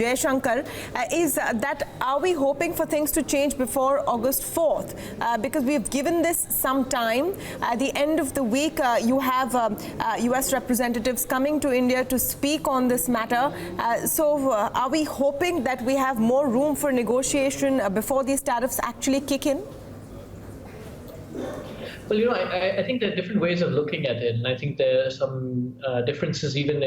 Jaishankar, is that are we hoping for things to change before August 4th? Because we've given this some time. At the end of the week, you have US representatives coming to India to speak on this matter. So are we hoping that we have more room for negotiation before these tariffs actually kick in? Well, I think there are different ways of looking at it, and I think there are some differences even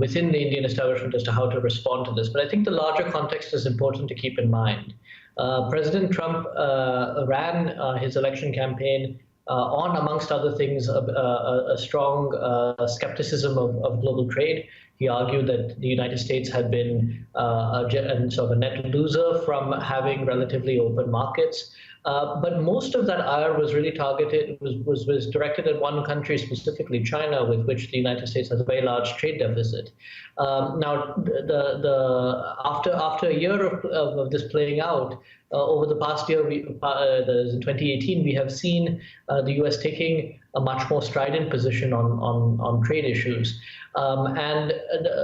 within the Indian establishment as to how to respond to this. But I think the larger context is important to keep in mind. President Trump ran his election campaign on, amongst other things, a strong skepticism of global trade. He argued that the United States had been sort of a net loser from having relatively open markets. But most of that ire was really targeted, was directed at one country specifically, China, with which the United States has a very large trade deficit. Now, after a year of this playing out, over the past year, in 2018, we have seen the U.S. taking a much more strident position on trade issues. And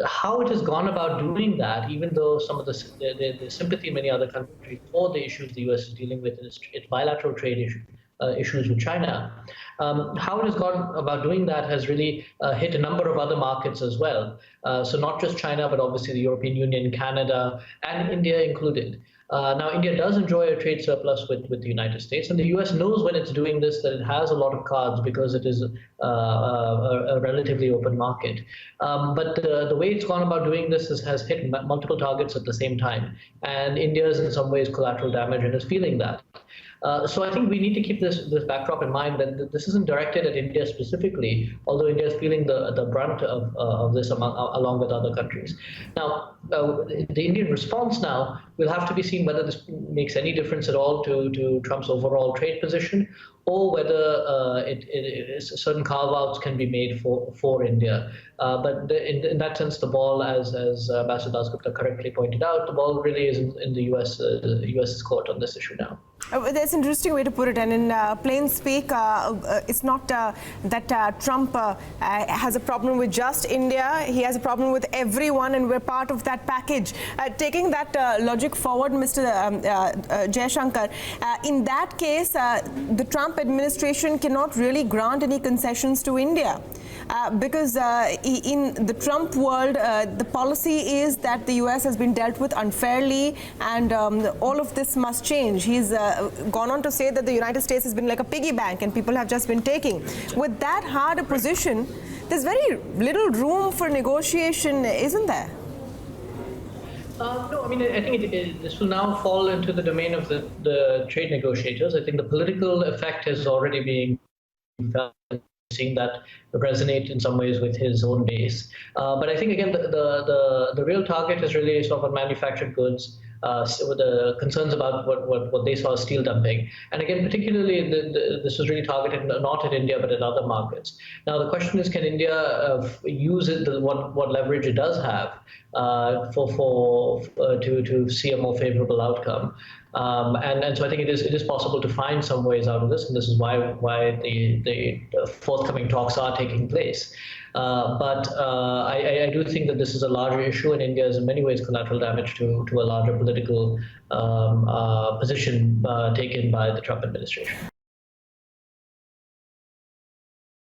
how it has gone about doing that, even though some of the sympathy in many other countries for the issues the U.S. is dealing with is its bilateral trade issues with China, how it has gone about doing that has really hit a number of other markets as well. So not just China, but obviously the European Union, Canada, and India included. Now, India does enjoy a trade surplus with the United States, and the U.S. knows when it's doing this that it has a lot of cards because it is a relatively open market. But the way it's gone about doing this has hit multiple targets at the same time, and India is in some ways collateral damage and is feeling that. So I think we need to keep this backdrop in mind that this isn't directed at India specifically, although India is feeling the brunt of this along with other countries. Now, the Indian response now will have to be seen whether this makes any difference at all to Trump's overall trade position, or whether certain carve-outs can be made for India. But in that sense, the ball, as Ambassador Dasgupta correctly pointed out, the ball really is in the US's court on this issue now. That's an interesting way to put it, and in plain speak, it's not that Trump has a problem with just India. He has a problem with everyone, and we're part of that package. Taking that logic forward, Mr. Jaishankar, in that case, the Trump administration cannot really grant any concessions to India. Because in the Trump world, the policy is that the U.S. has been dealt with unfairly, and all of this must change. He's gone on to say that the United States has been like a piggy bank and people have just been taking. With that hard a position, there's very little room for negotiation, isn't there? No, I mean, I think this will now fall into the domain of the trade negotiators. I think the political effect has already been felt, seeing that resonate in some ways with his own base. But I think, again, the real target is really sort of on manufactured goods, with the concerns about what they saw as steel dumping. And again, particularly, this was really targeted not at India, but at other markets. Now, the question is, can India use what leverage it does have to see a more favorable outcome? And so I think it is possible to find some ways out of this, and this is why the forthcoming talks are taking place. But I do think that this is a larger issue, and India is in many ways collateral damage to a larger political position taken by the Trump administration.